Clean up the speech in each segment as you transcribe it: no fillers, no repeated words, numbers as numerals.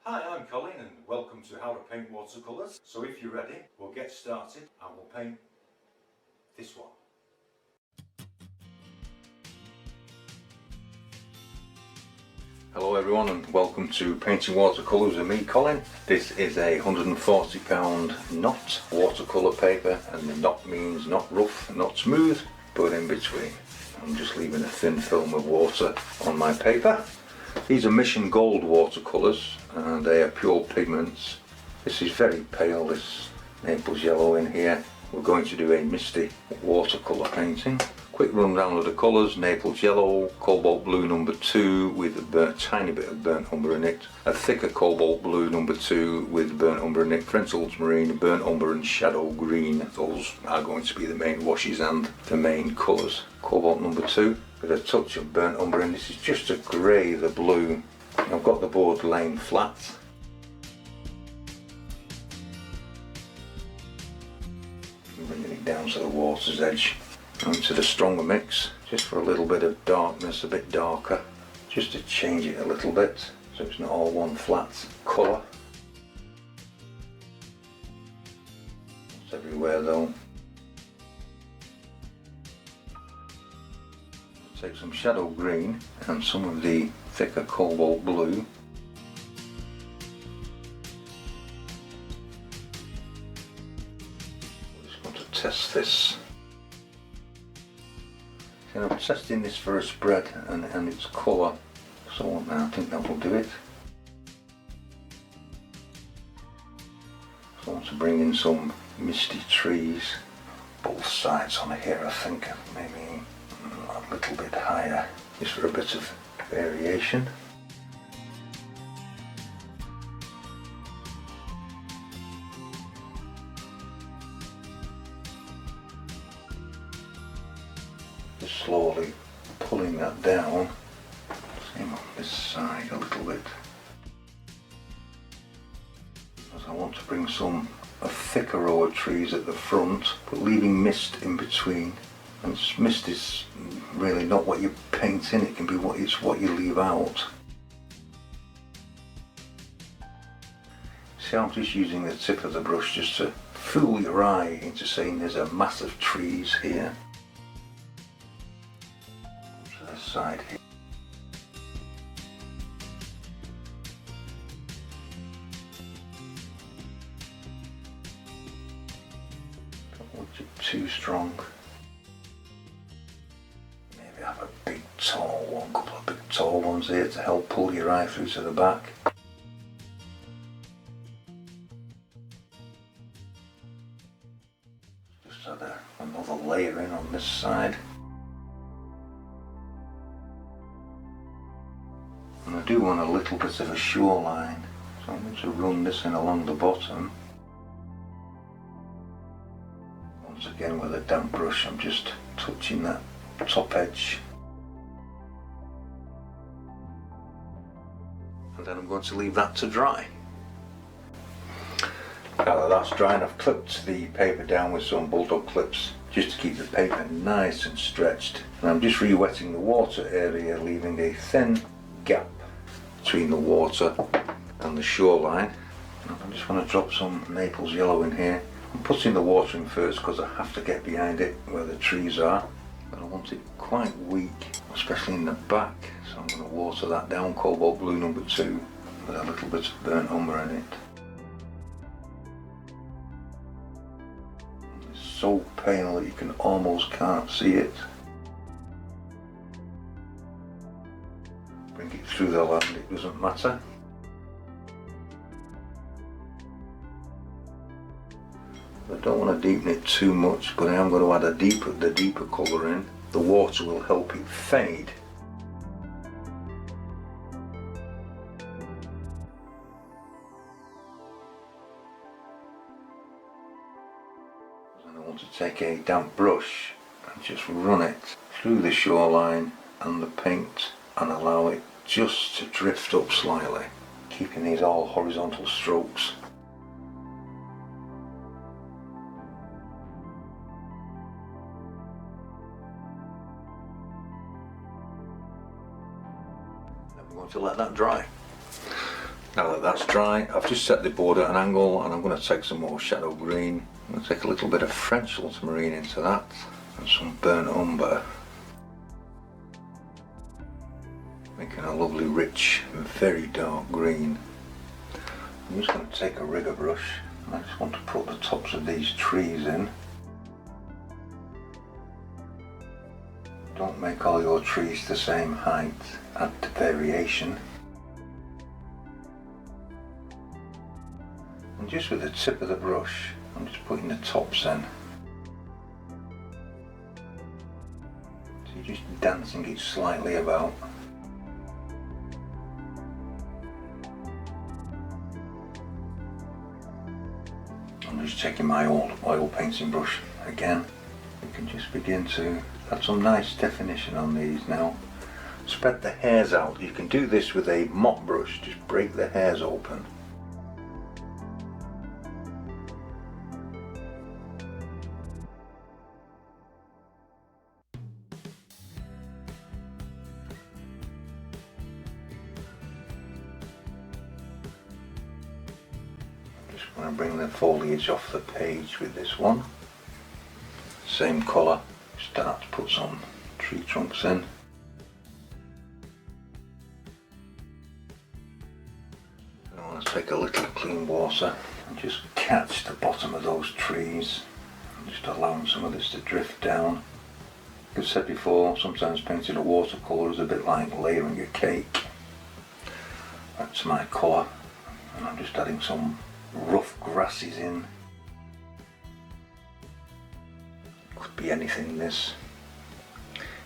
Hi, I'm Colin and welcome to How to Paint Watercolors. So if you're ready, we'll get started and we'll paint this one. Hello everyone and welcome to Painting Watercolours with me, Colin. This is a £140 knot watercolour paper, and the knot means not rough, not smooth, but in between. I'm just leaving a thin film of water on my paper. These are Mission Gold watercolours and they are pure pigments. This is very pale, this Naples yellow in here. We're going to do a Misty watercolour painting. Quick rundown of the colours: Naples yellow, cobalt blue number 2 with a tiny bit of burnt umber in it, a thicker cobalt blue number 2 with burnt umber in it, French ultramarine, burnt umber and shadow green. Those are going to be the main washes and the main colours. Cobalt number 2 with a touch of burnt umber, and this is just a grey, the blue. I've got the board laying flat. Bringing it down to the water's edge. Into the stronger mix, just for a little bit of darkness, a bit darker, just to change it a little bit so it's not all one flat colour. It's everywhere though. Take some shadow green and some of the thicker cobalt blue. I'm just going to test this. And I'm testing this for a spread and its colour, so I think that will do it. So I want to bring in some Misty trees, both sides on here. I think maybe a little bit higher, just for a bit of variation. Just slowly pulling that down, same on this side a little bit, because I want to bring a thicker row of trees at the front, but leaving mist in between. And mist is really not what you paint in, it can be what you leave out. See, I'm just using the tip of the brush just to fool your eye into saying there's a mass of trees here. Side here. Don't want it too strong. Maybe have a big tall one, couple of big tall ones here to help pull your eye through to the back. Just add another layer in on this side. And I do want a little bit of a shoreline, so I'm going to run this in along the bottom. Once again with a damp brush, I'm just touching that top edge. And then I'm going to leave that to dry. Now that that's dry, I've clipped the paper down with some bulldog clips just to keep the paper nice and stretched. And I'm just re-wetting the water area, leaving a thin gap between the water and the shoreline. I just want to drop some Naples yellow in here. I'm putting the water in first because I have to get behind it where the trees are, but I want it quite weak, especially in the back, so I'm going to water that down, cobalt blue number 2 with a little bit of burnt umber in it. It's so pale that you can almost can't see it. Bring it through the land, it doesn't matter. I don't want to deepen it too much, but I am going to add the deeper colour in. The water will help it fade. And I want to take a damp brush and just run it through the shoreline and the paint and allow it just to drift up slightly, keeping these all horizontal strokes. Then we're going to let that dry. Now that that's dry, I've just set the board at an angle and I'm going to take some more shadow green. I'm going to take a little bit of French ultramarine into that and some burnt umber, making a lovely rich, very dark green. I'm just going to take a rigger brush and I just want to put the tops of these trees in. Don't make all your trees the same height, add variation. And just with the tip of the brush, I'm just putting the tops in. So you're just dancing it slightly about. I'm just checking my old oil painting brush again. You can just begin to add some nice definition on these now. Spread the hairs out. You can do this with a mop brush, just break the hairs open. Just going to bring the foliage off the page with this one. Same colour, start to put some tree trunks in. I want to take a little clean water and just catch the bottom of those trees, just allowing some of this to drift down. Like I've said before, sometimes painting a watercolour is a bit like layering a cake. That's my colour, and I'm just adding some rough grasses in. Could be anything, this.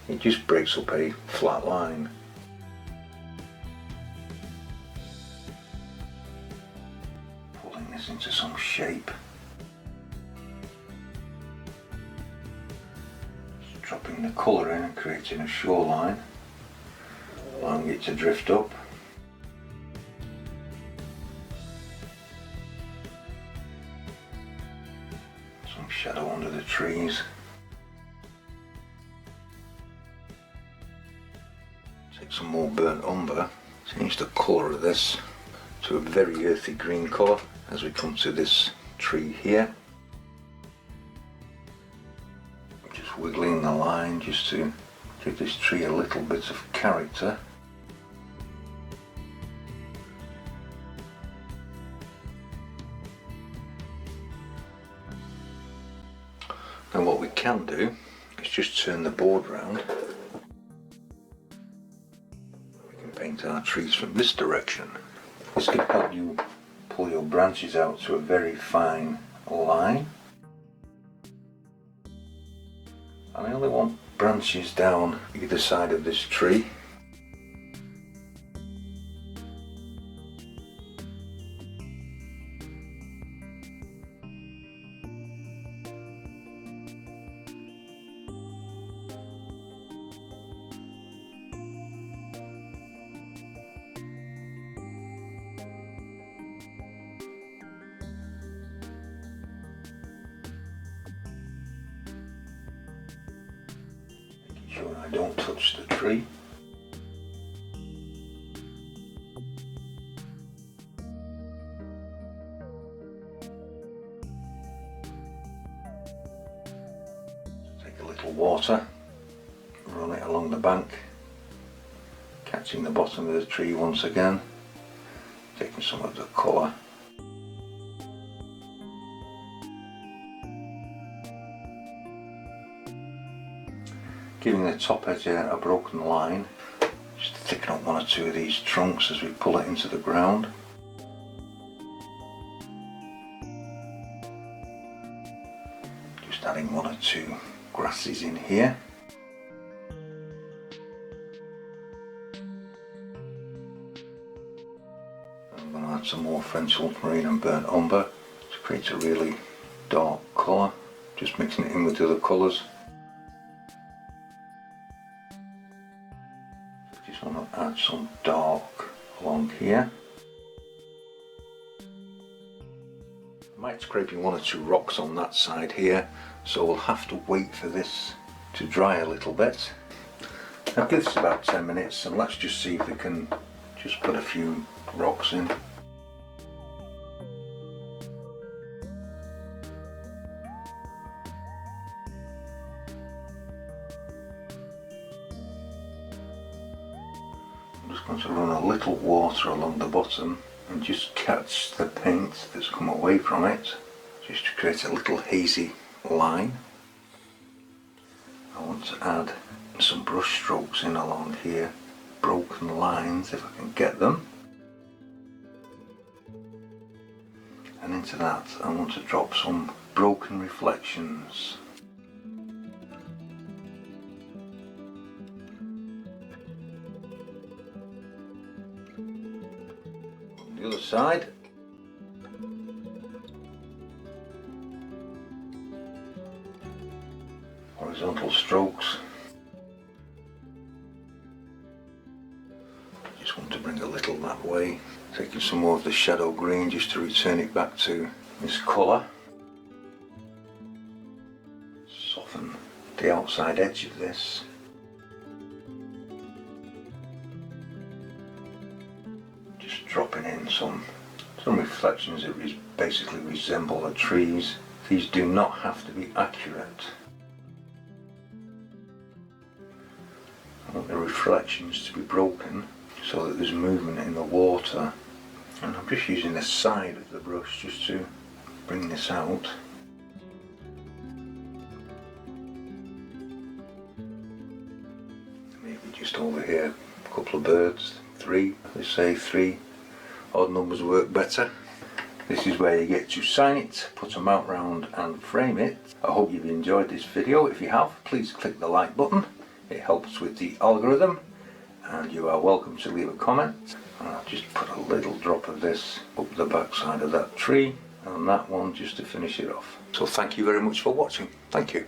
It just breaks up a flat line. Pulling this into some shape. Just dropping the colour in and creating a shoreline, allowing it to drift up. Some shadow under the trees. Take some more burnt umber, change the colour of this to a very earthy green colour as we come to this tree here. Just wiggling the line just to give this tree a little bit of character. Now what we can do is just turn the board round. We can paint our trees from this direction. This can help you pull your branches out to a very fine line. And I only want branches down either side of this tree. Sure I don't touch the tree. Take a little water, run it along the bank, catching the bottom of the tree once again, taking some of the colour. Giving the top edge a broken line, just to thicken up one or two of these trunks as we pull it into the ground. Just adding one or two grasses in here. I'm going to add some more French ultramarine and burnt umber to create a really dark colour, just mixing it in with the other colours. Just want to add some dark along here. I might scraping one or two rocks on that side here, so we'll have to wait for this to dry a little bit. I'll give this about 10 minutes and let's just see if we can just put a few rocks in. I'm just going to run a little water along the bottom and just catch the paint that's come away from it, just to create a little hazy line. I want to add some brush strokes in along here, broken lines if I can get them. And into that I want to drop some broken reflections. The other side. Horizontal strokes. Just want to bring a little that way. Taking some more of the shadow green just to return it back to this colour. Soften the outside edge of this. Just dropping in some reflections that basically resemble the trees. These do not have to be accurate. I want the reflections to be broken so that there's movement in the water. And I'm just using the side of the brush just to bring this out. Maybe just over here, a couple of birds, 3, let's say 3. Odd numbers work better. This is where you get to sign it, put a mount round and frame it. I hope you've enjoyed this video. If you have, please click the like button. It helps with the algorithm. And you are welcome to leave a comment. And I'll just put a little drop of this up the back side of that tree and on that one just to finish it off. So thank you very much for watching. Thank you.